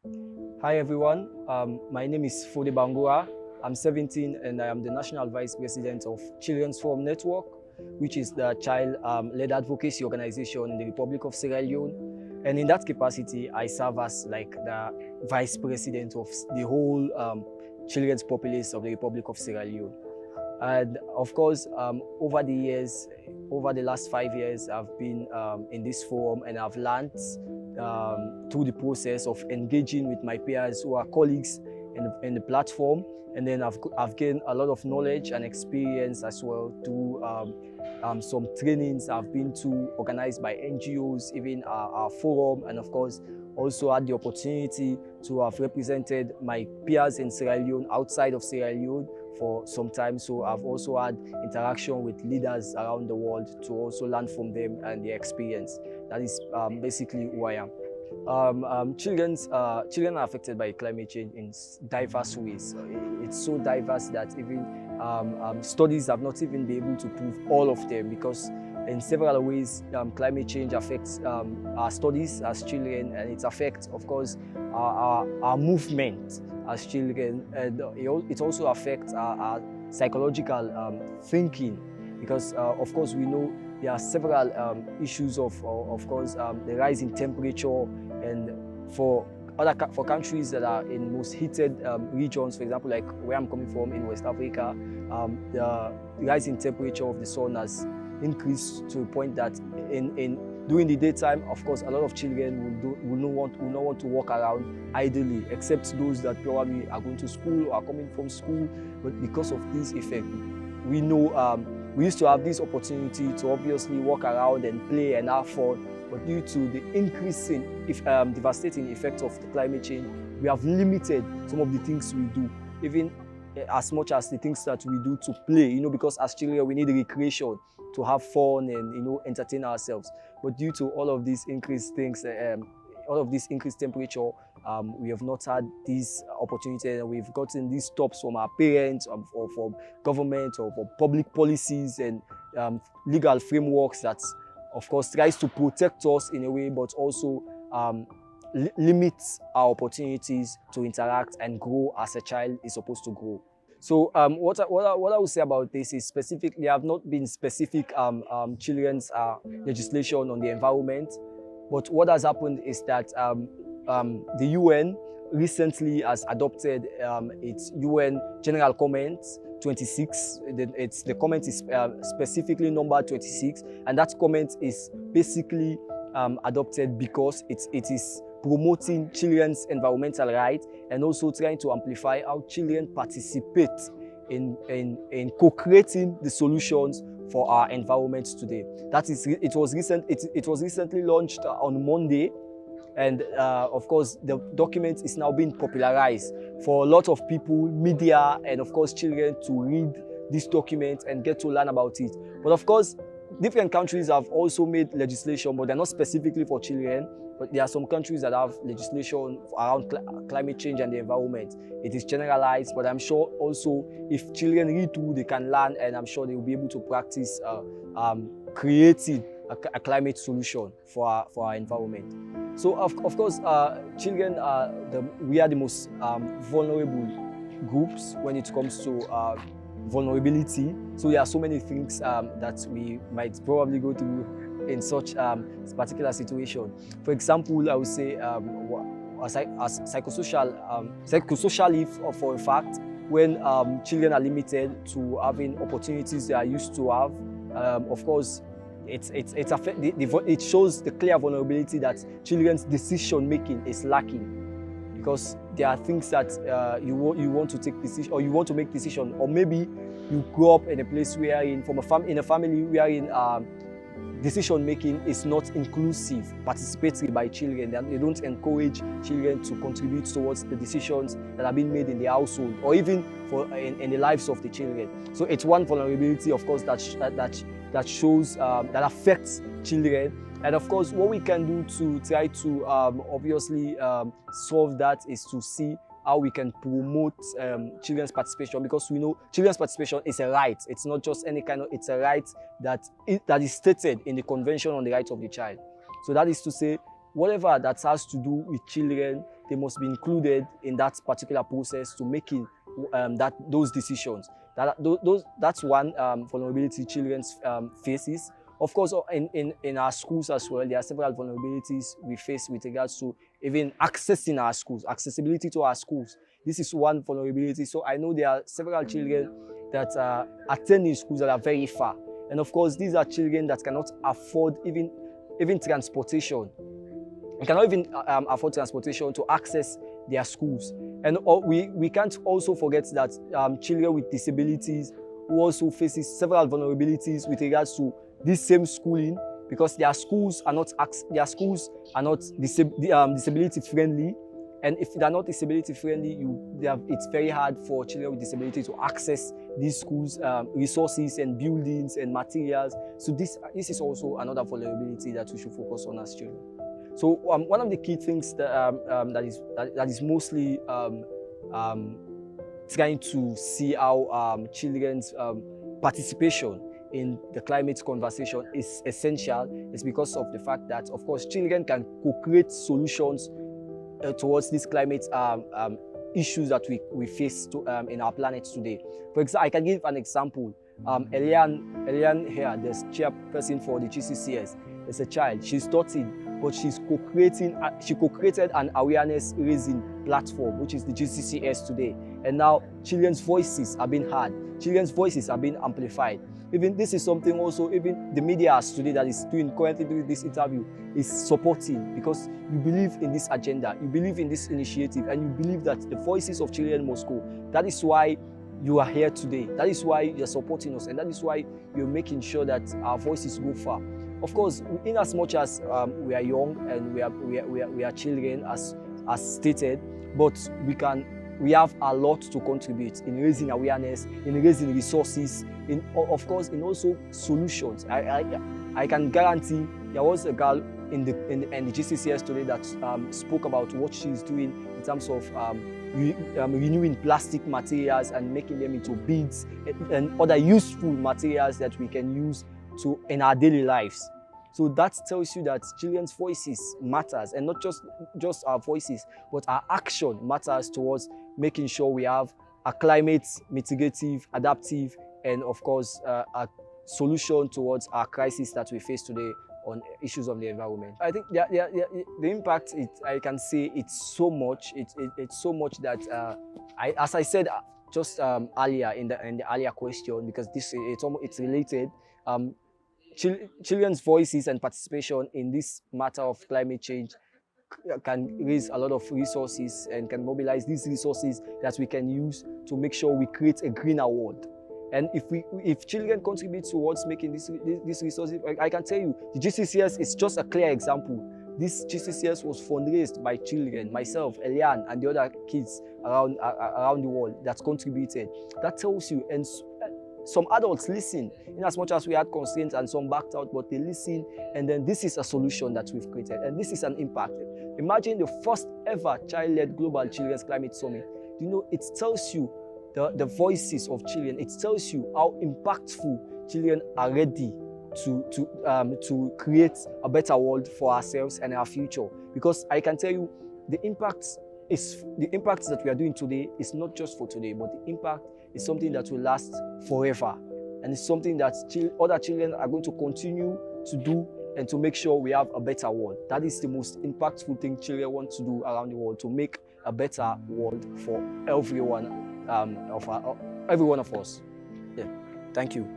Hi everyone, my name is Foday Bangura. I'm 17 and I am the National Vice President of Children's Forum Network, which is the child-led advocacy organization in the Republic of Sierra Leone. And in that capacity, I serve as like the Vice President of the whole children's populace of the Republic of Sierra Leone. And of course, over the last 5 years, I've been in this forum and I've learned through the process of engaging with my peers who are colleagues in the platform. And then I've gained a lot of knowledge and experience as well through some trainings I've been to organized by NGOs, even our forum, and of course, also had the opportunity to have represented my peers in Sierra Leone outside of Sierra Leone for some time. So I've also had interaction with leaders around the world to also learn from them and their experience. That is basically who I am. Children are affected by climate change in diverse ways. It's so diverse that even studies have not even been able to prove all of them, because in several ways climate change affects our studies as children, and it affects, of course, our movement as children, and it also affects our psychological thinking, because of course we know there are several issues of course the rise in temperature, and for countries that are in most heated regions, for example, like where I'm coming from in West Africa, the rise in temperature of the sun has increased to a point that during the daytime, of course, a lot of children will not want to walk around idly, except those that probably are going to school or are coming from school. But because of this effect, we know we used to have this opportunity to obviously walk around and play and have fun, but due to the increasing, devastating effects of the climate change, we have limited some of the things we do, even as much as the things that we do to play, because as children we need recreation to have fun and entertain ourselves. But due to all of these increased things, all of this increased temperature, we have not had this opportunity, and we've gotten these stops from our parents or from government or from public policies and legal frameworks that, of course, tries to protect us in a way, but also limits our opportunities to interact and grow as a child is supposed to grow. So what I would say about this is, specifically, there have not been specific children's legislation on the environment, but what has happened is that the UN recently has adopted its UN General Comment 26. The comment is specifically number 26, and that comment is basically adopted because it is promoting children's environmental rights and also trying to amplify how children participate in co-creating the solutions for our environment today. It was recently launched on Monday, and of course the document is now being popularized for a lot of people, media, and of course children to read this document and get to learn about it. But of course, different countries have also made legislation, but they're not specifically for children. But there are some countries that have legislation around climate change and the environment. It is generalized, but I'm sure also if children read through, they can learn, and I'm sure they will be able to practice creating a climate solution for our environment. So of course, children we are the most vulnerable groups when it comes to vulnerability. So there are so many things that we might probably go through in such particular situation. For example, I would say psychosocially, for a fact, when children are limited to having opportunities they are used to have, of course, it shows the clear vulnerability that children's decision making is lacking, because there are things that you want to take decision, or you want to make decision, or maybe you grow up in a place wherein in a family wherein decision making is not inclusive, participatory by children. They don't encourage children to contribute towards the decisions that are being made in the household, or even in the lives of the children. So it's one vulnerability, of course, that shows that affects children. And of course, what we can do to try to obviously solve that is to see how we can promote children's participation, because we know children's participation is a right. It's not just any kind of, it's a right that is stated in the Convention on the Rights of the Child. So that is to say, whatever that has to do with children, they must be included in that particular process to making those decisions. That's one vulnerability children faces. Of course, in our schools as well, there are several vulnerabilities we face with regards to even accessing our schools, accessibility to our schools. This is one vulnerability. So I know there are several children that are attending schools that are very far. And of course, these are children that cannot afford even transportation. They cannot even afford transportation to access their schools. And we can't also forget that children with disabilities who also faces several vulnerabilities with regards to this same schooling, because their schools are not disability friendly. And if they are not disability friendly, it's very hard for children with disability to access these schools, resources and buildings and materials. So this is also another vulnerability that we should focus on as children. So one of the key things that is mostly trying to see how children's participation in the climate conversation is essential is because of the fact that, of course, children can co-create solutions towards these climate issues that we face in our planet today. For example, I can give an example. Leone here, the chairperson for the GCCS, is a child. She's 13, but she co-created an awareness-raising platform, which is the GCCS today. And now children's voices are being heard. Children's voices are being amplified. Even this is something also even the media today that is currently doing this interview is supporting, because you believe in this agenda, you believe in this initiative, and you believe that the voices of children must go. That is why you are here today. That is why you're supporting us, and that is why you're making sure that our voices go far. Of course, in as much as we are young and we are children, as stated, but we have a lot to contribute in raising awareness, in raising resources, of course, in also solutions. I can guarantee there was a girl in the GCCS today that spoke about what she's doing in terms of renewing plastic materials and making them into beads and other useful materials that we can use in our daily lives. So that tells you that children's voices matters, and not just our voices, but our action matters towards making sure we have a climate mitigative, adaptive, and of course a solution towards our crisis that we face today on issues of the environment. I think the impact, I can say it's so much. It's so much that as I said just earlier in the earlier question, because it's related. Children's voices and participation in this matter of climate change can raise a lot of resources and can mobilize these resources that we can use to make sure we create a greener world. And if children contribute towards making these resources, I can tell you, the GCCS is just a clear example. This GCCS was fundraised by children, myself, Eliane, and the other kids around the world that contributed. That tells you, and some adults listen, in as much as we had constraints and some backed out, but they listen, and then this is a solution that we've created, and this is an impact. Imagine the first ever child-led global children's climate summit. You know, it tells you the voices of children. It tells you how impactful children are ready to create a better world for ourselves and our future. Because I can tell you, the impact that we are doing today is not just for today, but the impact is something that will last forever. And it's something that other children are going to continue to do and to make sure we have a better world. That is the most impactful thing children want to do around the world, to make a better world for every one of us. Yeah. Thank you.